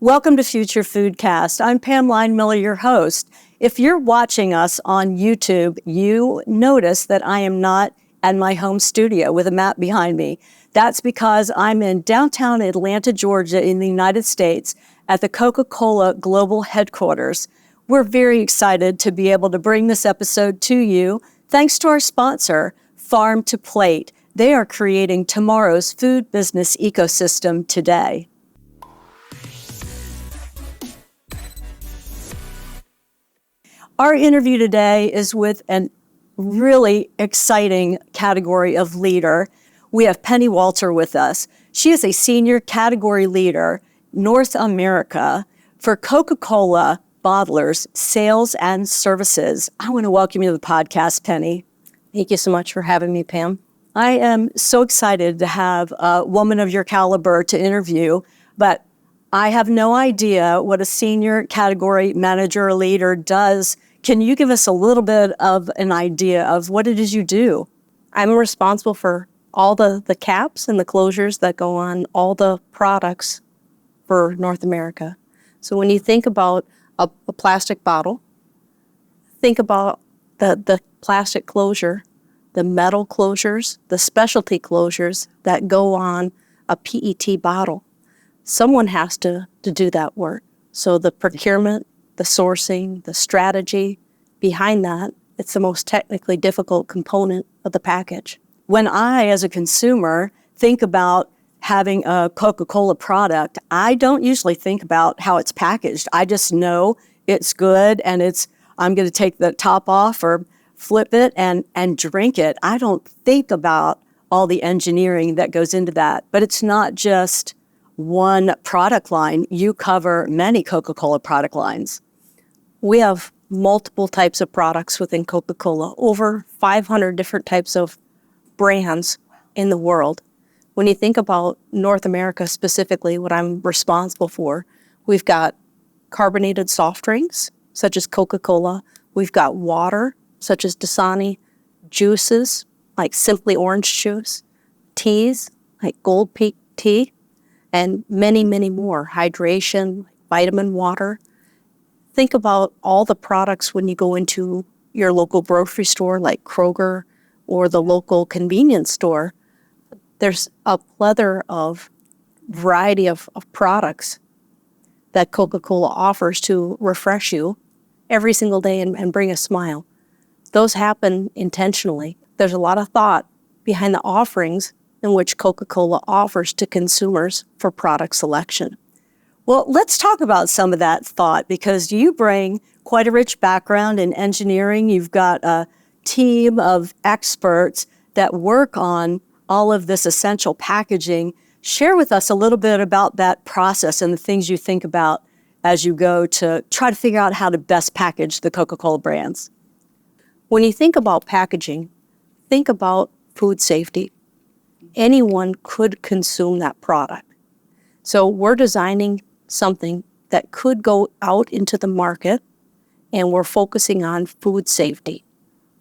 Welcome to Future Foodcast. I'm Pam Line-Miller, your host. If you're watching us on YouTube, you notice that I am not at my home studio with a map behind me. That's because I'm in downtown Atlanta, Georgia in the United States at the Coca-Cola Global headquarters. We're very excited to be able to bring this episode to you thanks to our sponsor, Farm to Plate. They are creating tomorrow's food business ecosystem today. Our interview today is with a really exciting category of leader. We have Penny Walter with us. She is a senior category leader, North America, for Coca-Cola Bottlers Sales and Services. I want to welcome you to the podcast, Penny. Thank you so much for having me, Pam. I am so excited to have a woman of your caliber to interview, but I have no idea what a senior category manager or leader does. Can you give us a little bit of an idea of what it is you do? I'm responsible for all the caps and the closures that go on all the products for North America. So when you think about a plastic bottle, think about the plastic closure, the metal closures, the specialty closures that go on a PET bottle. Someone has to do that work. So the procurement, the sourcing, the strategy behind that, it's the most technically difficult component of the package. When I, as a consumer, think about having a Coca-Cola product, I don't usually think about how it's packaged. I just know it's good and I'm going to take the top off or flip it and drink it. I don't think about all the engineering that goes into that. But it's not just one product line. You cover many Coca-Cola product lines. We have multiple types of products within Coca-Cola, over 500 different types of brands in the world. When you think about North America specifically, what I'm responsible for, we've got carbonated soft drinks, such as Coca-Cola. We've got water, such as Dasani, juices, like Simply Orange Juice, teas, like Gold Peak Tea, and many, many more. Hydration, vitamin water. Think about all the products when you go into your local grocery store like Kroger or the local convenience store. There's a plethora of variety of products that Coca-Cola offers to refresh you every single day and bring a smile. Those happen intentionally. There's a lot of thought behind the offerings in which Coca-Cola offers to consumers for product selection. Well, let's talk about some of that thought because you bring quite a rich background in engineering. You've got a team of experts that work on all of this essential packaging. Share with us a little bit about that process and the things you think about as you go to try to figure out how to best package the Coca-Cola brands. When you think about packaging, think about food safety. Anyone could consume that product. So we're designing something that could go out into the market, and we're focusing on food safety.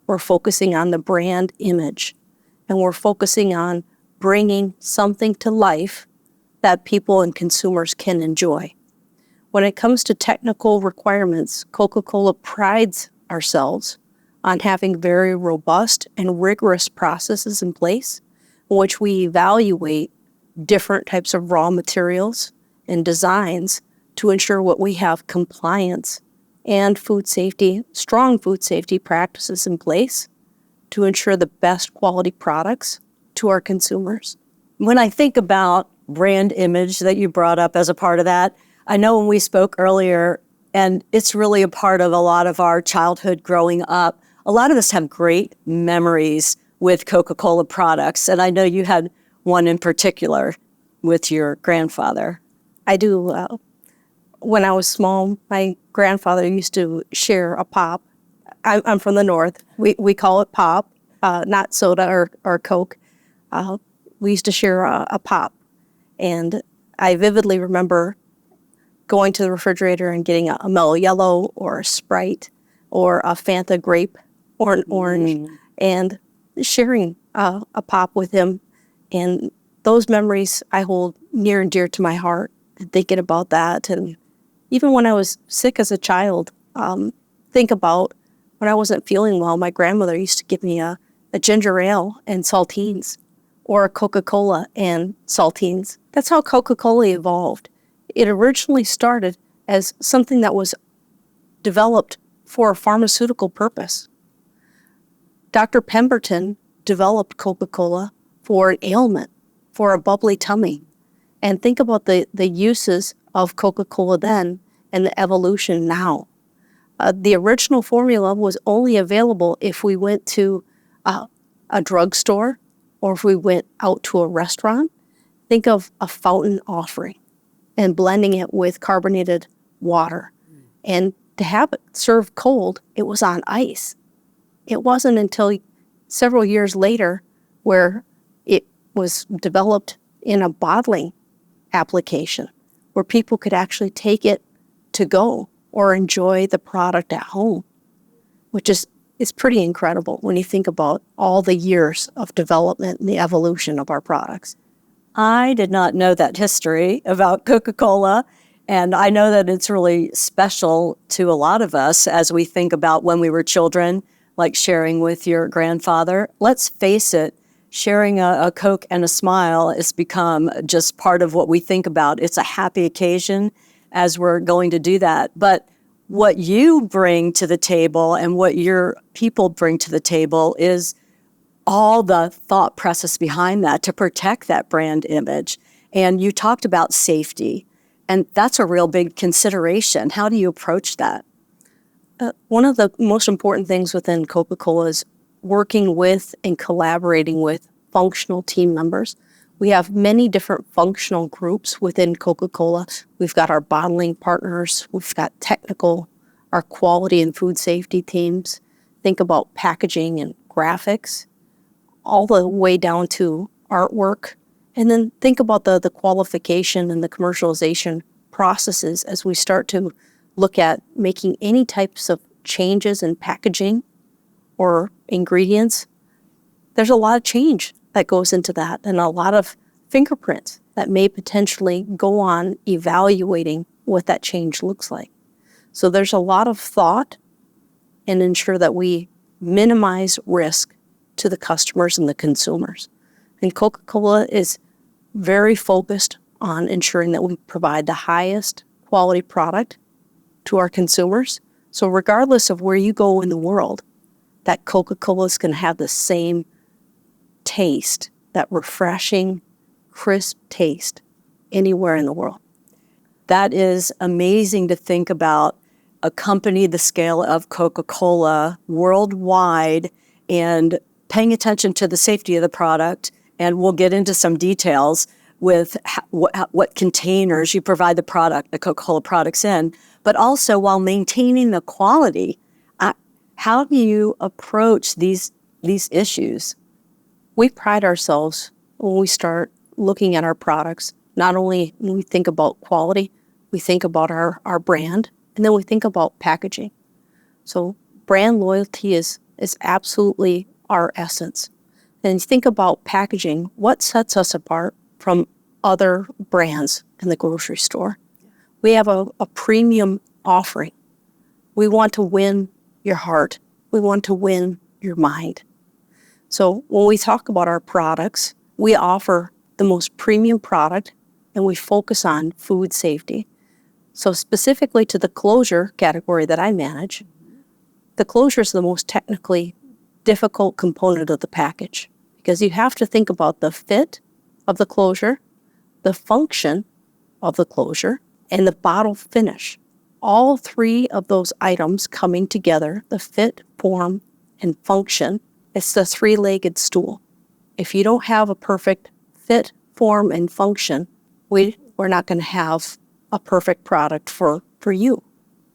We're focusing on the brand image, and we're focusing on bringing something to life that people and consumers can enjoy. When it comes to technical requirements, Coca-Cola prides ourselves on having very robust and rigorous processes in place in which we evaluate different types of raw materials and designs to ensure what we have compliance and food safety, strong food safety practices in place to ensure the best quality products to our consumers. When I think about brand image that you brought up as a part of that, I know when we spoke earlier, and it's really a part of a lot of our childhood growing up, a lot of us have great memories with Coca-Cola products, and I know you had one in particular with your grandfather. I do. When I was small, my grandfather used to share a pop. I'm from the north. We call it pop, not soda or Coke. We used to share a pop. And I vividly remember going to the refrigerator and getting a Mellow Yellow or a Sprite or a Fanta grape or an orange and sharing a pop with him. And those memories I hold near and dear to my heart. and thinking about that. And even when I was sick as a child, think about when I wasn't feeling well, my grandmother used to give me a ginger ale and saltines, or a Coca-Cola and saltines. That's how Coca-Cola evolved. It originally started as something that was developed for a pharmaceutical purpose. Dr. Pemberton developed Coca-Cola for an ailment, for a bubbly tummy. And think about the uses of Coca-Cola then and the evolution now. The original formula was only available if we went to a drugstore or if we went out to a restaurant. Think of a fountain offering and blending it with carbonated water. And to have it served cold, it was on ice. It wasn't until several years later where it was developed in a bottling application where people could actually take it to go or enjoy the product at home, which is pretty incredible when you think about all the years of development and the evolution of our products. I did not know that history about Coca-Cola, and I know that it's really special to a lot of us as we think about when we were children, like sharing with your grandfather. Let's face it, sharing a Coke and a smile has become just part of what we think about. It's a happy occasion as we're going to do that. But what you bring to the table and what your people bring to the table is all the thought process behind that to protect that brand image. And you talked about safety, and that's a real big consideration. How do you approach that? One of the most important things within Coca-Cola is working with and collaborating with functional team members. We have many different functional groups within Coca-Cola. We've got our bottling partners, we've got technical, our quality and food safety teams. Think about packaging and graphics, all the way down to artwork. And then think about the qualification and the commercialization processes as we start to look at making any types of changes in packaging or ingredients. There's a lot of change that goes into that and a lot of fingerprints that may potentially go on evaluating what that change looks like. So there's a lot of thought and ensure that we minimize risk to the customers and the consumers. And Coca-Cola is very focused on ensuring that we provide the highest quality product to our consumers. So regardless of where you go in the world, that Coca-Cola is going to have the same taste, that refreshing, crisp taste anywhere in the world. That is amazing to think about a company the scale of Coca-Cola worldwide and paying attention to the safety of the product. And we'll get into some details with what containers you provide the product, the Coca-Cola products in, but also while maintaining the quality. How do you approach these issues? We pride ourselves when we start looking at our products. Not only when we think about quality, we think about our brand, and then we think about packaging. So brand loyalty is absolutely our essence. And you think about packaging, what sets us apart from other brands in the grocery store? We have a premium offering. We want to win your heart. We want to win your mind. So when we talk about our products, we offer the most premium product and we focus on food safety. So specifically to the closure category that I manage, the closure is the most technically difficult component of the package because you have to think about the fit of the closure, the function of the closure, and the bottle finish. All three of those items coming together, the fit, form, and function, it's the three-legged stool. If you don't have a perfect fit, form, and function, we're not going to have a perfect product for you.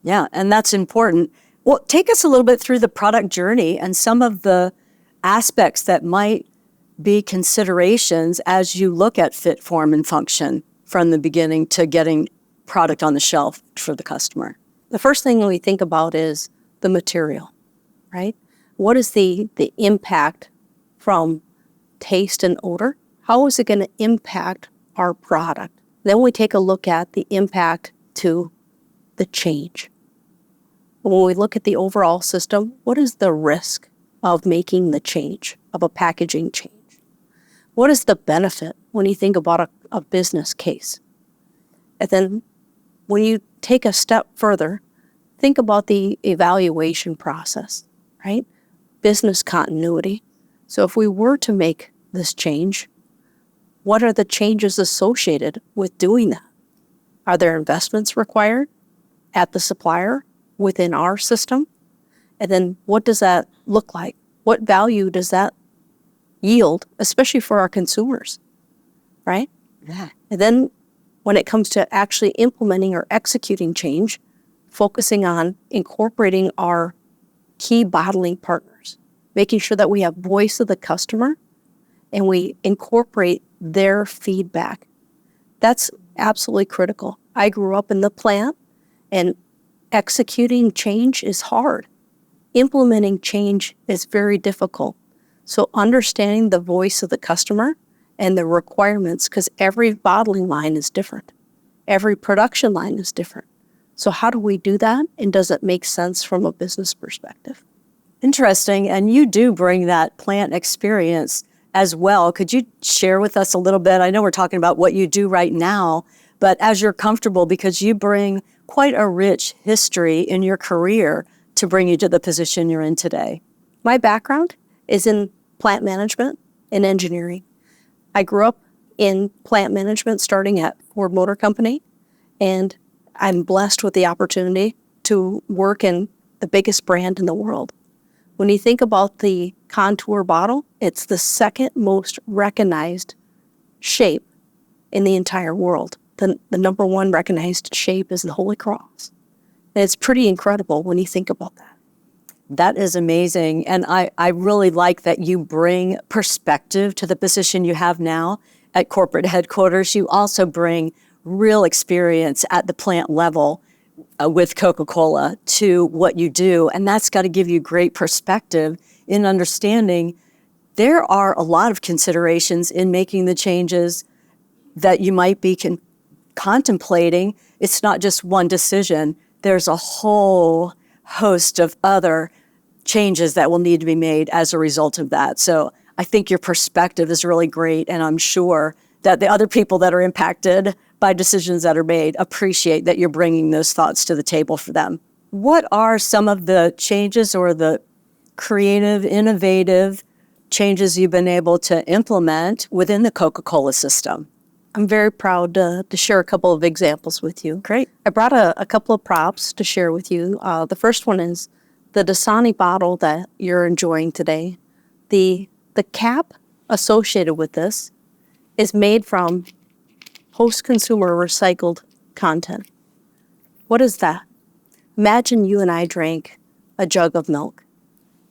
Yeah, and that's important. Well, take us a little bit through the product journey and some of the aspects that might be considerations as you look at fit, form, and function from the beginning to getting product on the shelf for the customer. The first thing we think about is the material, right? What is the impact from taste and odor? How is it going to impact our product? Then we take a look at the impact to the change. When we look at the overall system, what is the risk of making the change, of a packaging change? What is the benefit when you think about a business case? And then when you take a step further, think about the evaluation process, right? Business continuity. So if we were to make this change, what are the changes associated with doing that? Are there investments required at the supplier within our system? And then what does that look like? What value does that yield, especially for our consumers, right? Yeah. And then when it comes to actually implementing or executing change, focusing on incorporating our key bottling partners, making sure that we have voice of the customer and we incorporate their feedback. That's absolutely critical. I grew up in the plant, and executing change is hard. Implementing change is very difficult. So understanding the voice of the customer and the requirements, because every bottling line is different. Every production line is different. So how do we do that? And does it make sense from a business perspective? Interesting. And you do bring that plant experience as well. Could you share with us a little bit? I know we're talking about what you do right now, but as you're comfortable, because you bring quite a rich history in your career to bring you to the position you're in today. My background is in plant management and engineering. I grew up in plant management starting at Ford Motor Company, and I'm blessed with the opportunity to work in the biggest brand in the world. When you think about the contour bottle, it's the second most recognized shape in the entire world. The number one recognized shape is the Holy Cross. And it's pretty incredible when you think about that. That is amazing. And I really like that you bring perspective to the position you have now at corporate headquarters. You also bring real experience at the plant level with Coca-Cola to what you do. And that's got to give you great perspective in understanding there are a lot of considerations in making the changes that you might be contemplating. It's not just one decision. There's a whole host of other changes that will need to be made as a result of that. So I think your perspective is really great, and I'm sure that the other people that are impacted by decisions that are made appreciate that you're bringing those thoughts to the table for them. What are some of the changes or the creative, innovative changes you've been able to implement within the Coca-Cola system? I'm very proud to share a couple of examples with you. Great. I brought a couple of props to share with you. The first one is the Dasani bottle that you're enjoying today. The cap associated with this is made from post-consumer recycled content. What is that? Imagine you and I drank a jug of milk,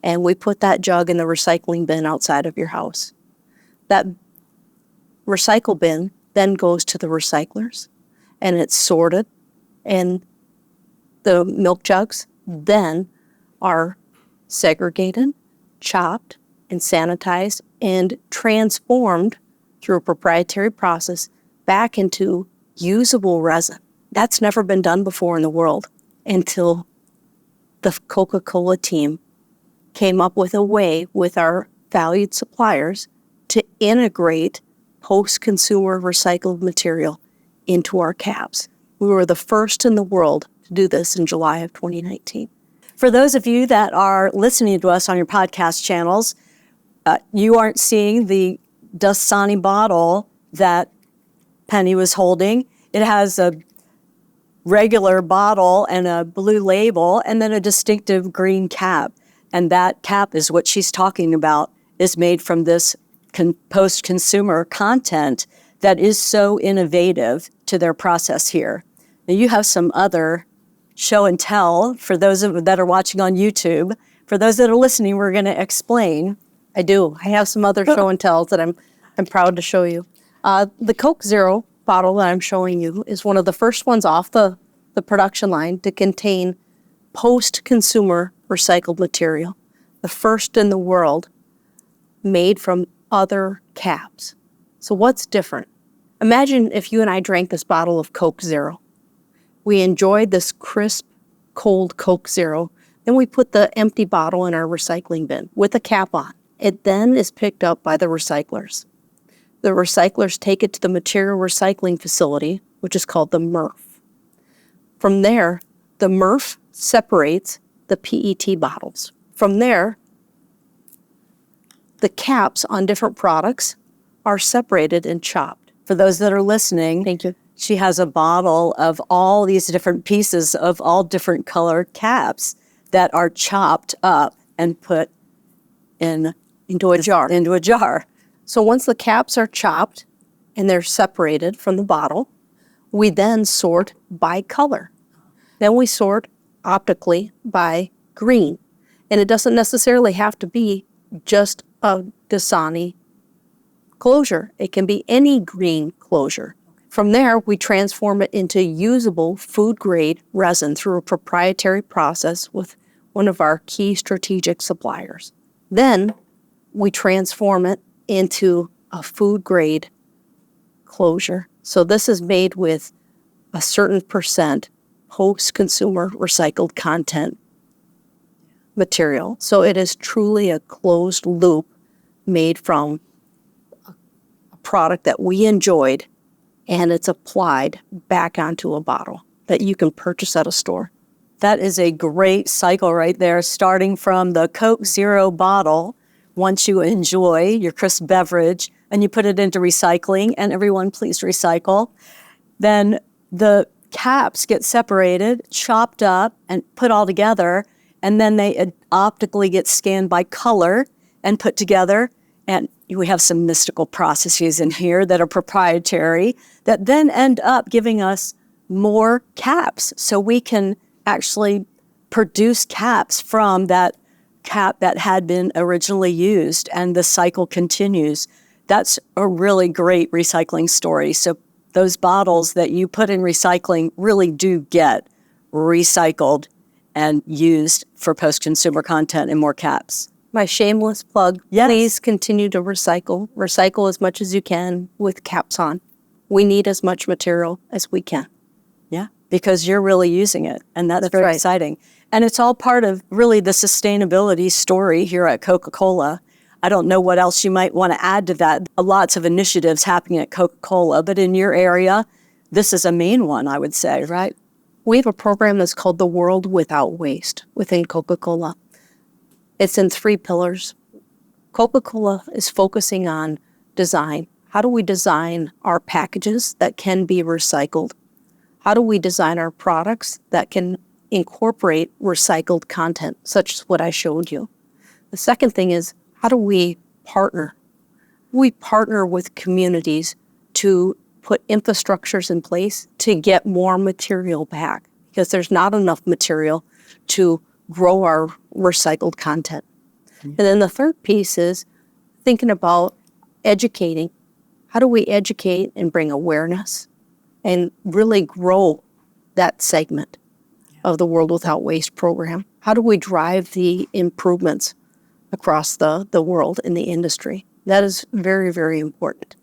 and we put that jug in the recycling bin outside of your house. That recycle bin then goes to the recyclers, and it's sorted, and the milk jugs then are segregated, chopped, and sanitized, and transformed through a proprietary process back into usable resin. That's never been done before in the world until the Coca-Cola team came up with a way with our valued suppliers to integrate post-consumer recycled material into our caps. We were the first in the world to do this in July of 2019. For those of you that are listening to us on your podcast channels, you aren't seeing the Dasani bottle that Penny was holding. It has a regular bottle and a blue label and then a distinctive green cap. And that cap is what she's talking about, is made from this post-consumer content that is so innovative to their process here. Now, you have some other show and tell for those that are watching on YouTube. For those that are listening, we're going to explain. I do. I have some other show and tells that I'm proud to show you. The Coke Zero bottle that I'm showing you is one of the first ones off the production line to contain post-consumer recycled material. The first in the world made from other caps. So what's different? Imagine if you and I drank this bottle of Coke Zero. We enjoyed this crisp, cold Coke Zero. Then we put the empty bottle in our recycling bin with a cap on. It then is picked up by the recyclers. The recyclers take it to the material recycling facility, which is called the MRF. From there, the MRF separates the PET bottles. From there, the caps on different products are separated and chopped. For those that are listening, Thank you. she has a bottle of all these different pieces of all different colored caps that are chopped up and put Into a jar. into a jar. So once the caps are chopped and they're separated from the bottle, we then sort by color. Then we sort optically by green. And it doesn't necessarily have to be just a Dasani closure. It can be any green closure. From there, we transform it into usable food-grade resin through a proprietary process with one of our key strategic suppliers. Then we transform it into a food-grade closure. So this is made with a certain percent post-consumer recycled content material. So it is truly a closed loop made from a product that we enjoyed, and it's applied back onto a bottle that you can purchase at a store. That is a great cycle right there, starting from the Coke Zero bottle. Once you enjoy your crisp beverage and you put it into recycling, and everyone please recycle, then the caps get separated, chopped up, and put all together, and then they optically get scanned by color and put together. And we have some mystical processes in here that are proprietary that then end up giving us more caps. So we can actually produce caps from that cap that had been originally used, and the cycle continues. That's a really great recycling story. So those bottles that you put in recycling really do get recycled and used for post-consumer content and more caps. My shameless plug, Yes. Please continue to recycle. Recycle as much as you can with caps on. We need as much material as we can. Yeah, because you're really using it, and that's very right. exciting. And it's all part of really the sustainability story here at Coca-Cola. I don't know what else you might want to add to that. Lots of initiatives happening at Coca-Cola, but in your area, this is a main one, I would say, right? We have a program that's called The World Without Waste within Coca-Cola. It's in 3 pillars. Coca-Cola is focusing on design. How do we design our packages that can be recycled? How do we design our products that can incorporate recycled content, such as what I showed you? The second thing is, how do we partner? We partner with communities to put infrastructures in place to get more material back, because there's not enough material to grow our recycled content. And then the third piece is thinking about educating. How do we educate and bring awareness and really grow that segment of the World Without Waste program? How do we drive the improvements across the world in the industry? That is very, very important.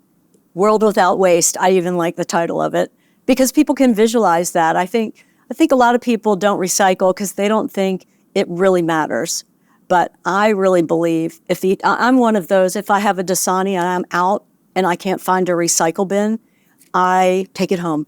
World Without Waste. I even like the title of it because people can visualize that. I think a lot of people don't recycle because they don't think it really matters. But I really believe I'm one of those, if I have a Dasani and I'm out and I can't find a recycle bin, I take it home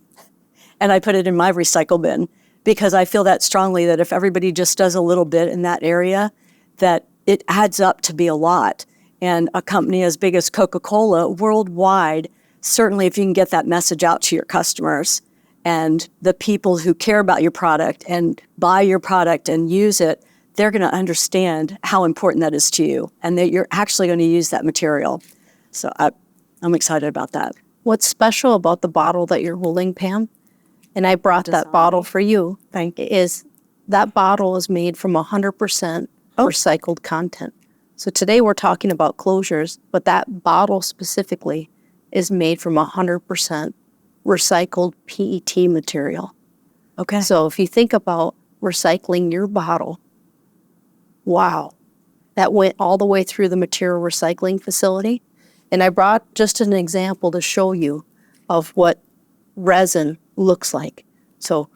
and I put it in my recycle bin, because I feel that strongly that if everybody just does a little bit in that area, that it adds up to be a lot. And a company as big as Coca-Cola worldwide, certainly if you can get that message out to your customers and the people who care about your product and buy your product and use it, they're going to understand how important that is to you and that you're actually going to use that material. So I'm excited about that. What's special about the bottle that you're holding, Pam, and I brought that bottle for you, Thank you. is that bottle is made from 100% recycled content. So today we're talking about closures, but that bottle specifically is made from 100% recycled PET material. Okay. So if you think about recycling your bottle, wow, that went all the way through the material recycling facility. And I brought just an example to show you of what resin looks like. So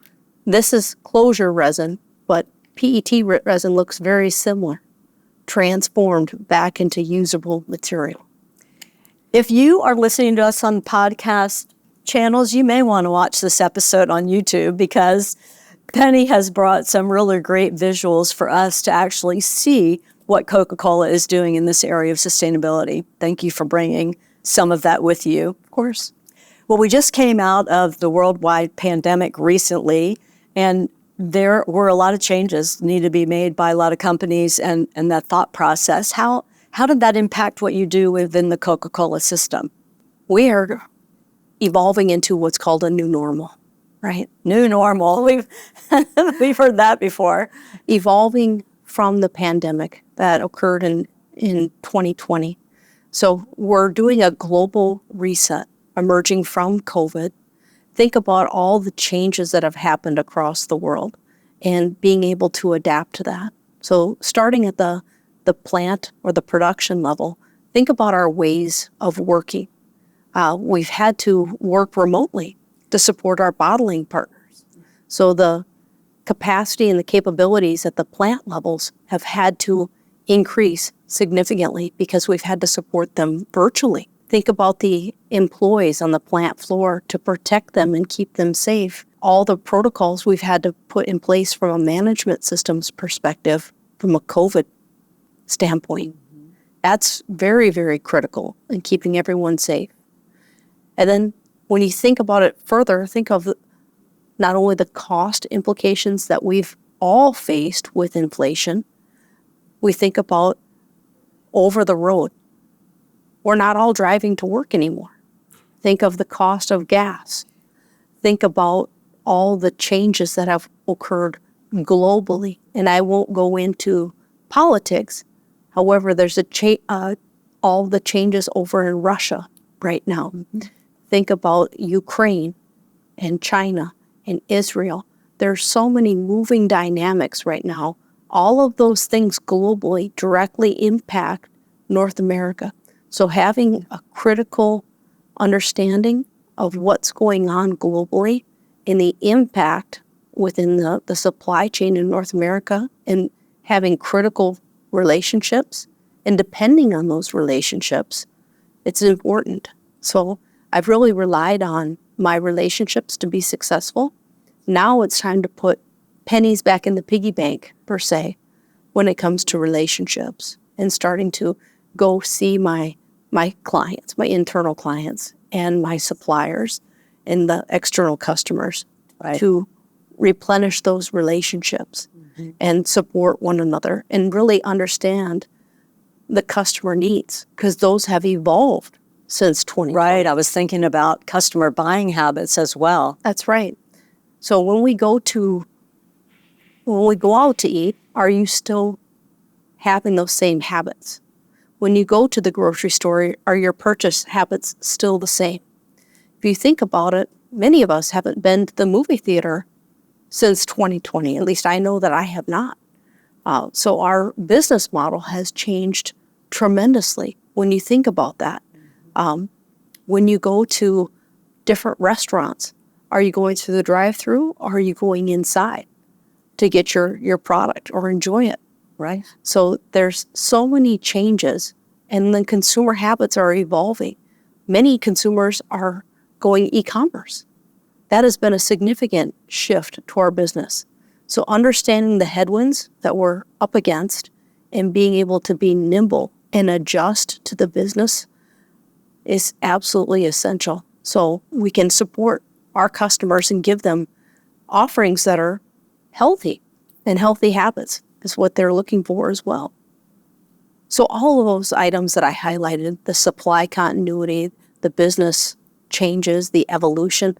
this is closure resin, but PET resin looks very similar, transformed back into usable material. If you are listening to us on podcast channels, you may want to watch this episode on YouTube because Penny has brought some really great visuals for us to actually see what Coca-Cola is doing in this area of sustainability. Thank you for bringing some of that with you. Of course. Well, we just came out of the worldwide pandemic recently, and there were a lot of changes need to be made by a lot of companies and that thought process. How did that impact what you do within the Coca-Cola system? We are evolving into what's called a new normal, right? New normal. We've heard that before. Evolving from the pandemic that occurred in 2020. So we're doing a global reset emerging from COVID. Think about all the changes that have happened across the world and being able to adapt to that. So starting at the plant or the production level, think about our ways of working. We've had to work remotely to support our bottling partners. So the capacity and the capabilities at the plant levels have had to increase significantly because we've had to support them virtually. Think about the employees on the plant floor to protect them and keep them safe. All the protocols we've had to put in place from a management systems perspective, from a COVID standpoint. That's very, very critical in keeping everyone safe. And then when you think about it further, think of not only the cost implications that we've all faced with inflation, we think about over the road. We're not all driving to work anymore. Think of the cost of gas. Think about all the changes that have occurred globally. And I won't go into politics. However, there's all the changes over in Russia right now. Think about Ukraine and China and Israel. There's so many moving dynamics right now. All of those things globally directly impact North America. So having a critical understanding of what's going on globally and the impact within the supply chain in North America and having critical relationships and depending on those relationships, it's important. So I've really relied on my relationships to be successful. Now it's time to put pennies back in the piggy bank, per se, when it comes to relationships and starting to go see my clients, my internal clients, and my suppliers and the external customers to replenish those relationships and support one another and really understand the customer needs because those have evolved since 2020. Right. I was thinking about customer buying habits as well. That's right. So when we go out to eat, are you still having those same habits? When you go to the grocery store, are your purchase habits still the same? If you think about it, many of us haven't been to the movie theater since 2020. At least I know that I have not. So our business model has changed tremendously when you think about that. When you go to different restaurants, are you going through the drive-through or are you going inside to get your product or enjoy it? Right. So there's so many changes and the consumer habits are evolving. Many consumers are going e-commerce. That has been a significant shift to our business. So understanding the headwinds that we're up against and being able to be nimble and adjust to the business is absolutely essential. So we can support our customers and give them offerings that are healthy and healthy habits is what they're looking for as well. So all of those items that I highlighted, the supply continuity, the business changes, the evolution,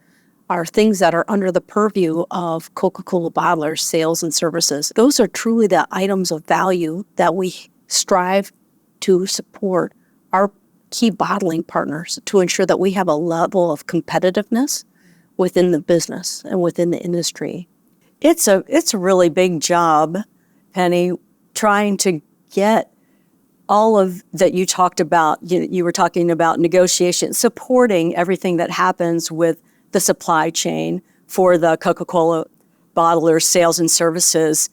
are things that are under the purview of Coca-Cola Bottlers Sales and Services. Those are truly the items of value that we strive to support our key bottling partners to ensure that we have a level of competitiveness within the business and within the industry. It's a really big job, Penny, trying to get all of that you talked about, you were talking about negotiation, supporting everything that happens with the supply chain for the Coca-Cola Bottlers Sales and Services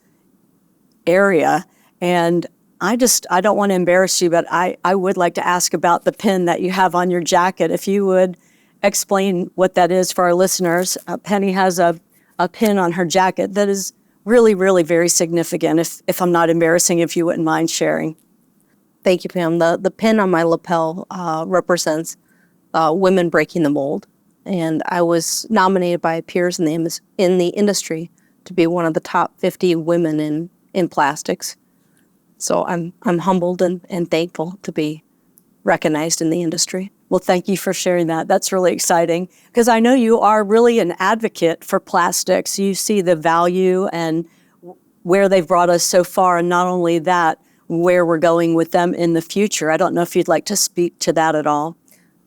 area. And I don't want to embarrass you, but I would like to ask about the pin that you have on your jacket. If you would explain what that is for our listeners. Penny has a pin on her jacket that is really, really very significant. If I'm not embarrassing, if you wouldn't mind sharing. Thank you, Pam. The pin on my lapel represents women breaking the mold. And I was nominated by peers in the industry to be one of the top 50 women in plastics. So I'm humbled and thankful to be recognized in the industry. Well, thank you for sharing that. That's really exciting because I know you are really an advocate for plastics. You see the value and where they've brought us so far, and not only that, where we're going with them in the future. I don't know if you'd like to speak to that at all.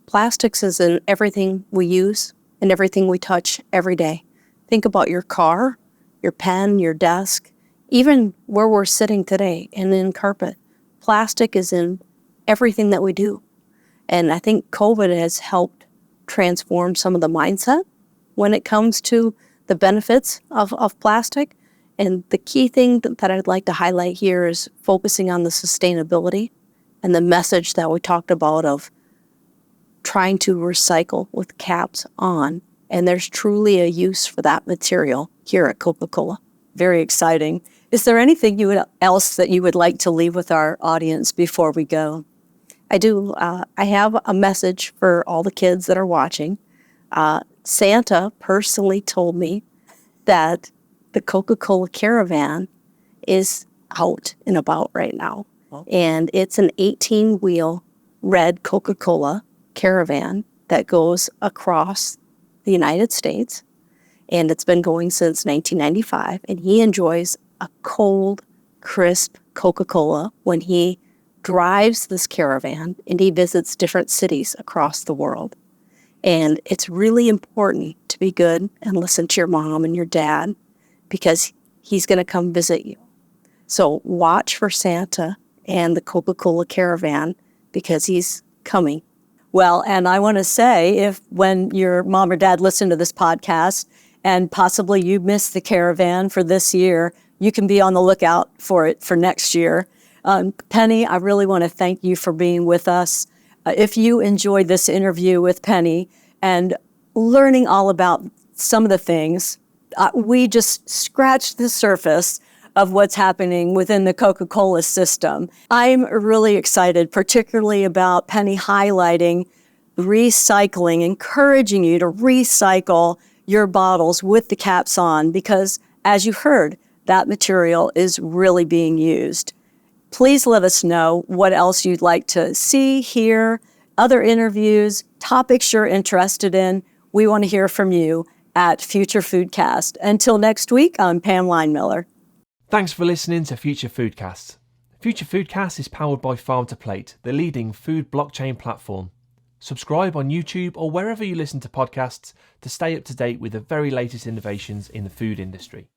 Plastics is in everything we use and everything we touch every day. Think about your car, your pen, your desk, even where we're sitting today and in carpet. Plastic is in everything that we do. And I think COVID has helped transform some of the mindset when it comes to the benefits of plastic. And the key thing that I'd like to highlight here is focusing on the sustainability and the message that we talked about of trying to recycle with caps on. And there's truly a use for that material here at Coca-Cola. Very exciting. Is there anything else that you would like to leave with our audience before we go? I do. I have a message for all the kids that are watching. Santa personally told me that the Coca-Cola Caravan is out and about right now. Oh. And it's an 18-wheel red Coca-Cola Caravan that goes across the United States. And it's been going since 1995. And he enjoys a cold, crisp Coca-Cola when he drives this caravan and he visits different cities across the world. And it's really important to be good and listen to your mom and your dad because he's going to come visit you. So watch for Santa and the Coca-Cola Caravan because he's coming. Well, and I want to say, if when your mom or dad listen to this podcast and possibly you missed the caravan for this year, you can be on the lookout for it for next year. Penny, I really want to thank you for being with us. If you enjoyed this interview with Penny and learning all about some of the things, we just scratched the surface of what's happening within the Coca-Cola system. I'm really excited, particularly about Penny highlighting recycling, encouraging you to recycle your bottles with the caps on, because as you heard, that material is really being used. Please let us know what else you'd like to see, hear, other interviews, topics you're interested in. We want to hear from you at Future Foodcast. Until next week, I'm Pam Linemiller. Thanks for listening to Future Foodcast. Future Foodcast is powered by Farm to Plate, the leading food blockchain platform. Subscribe on YouTube or wherever you listen to podcasts to stay up to date with the very latest innovations in the food industry.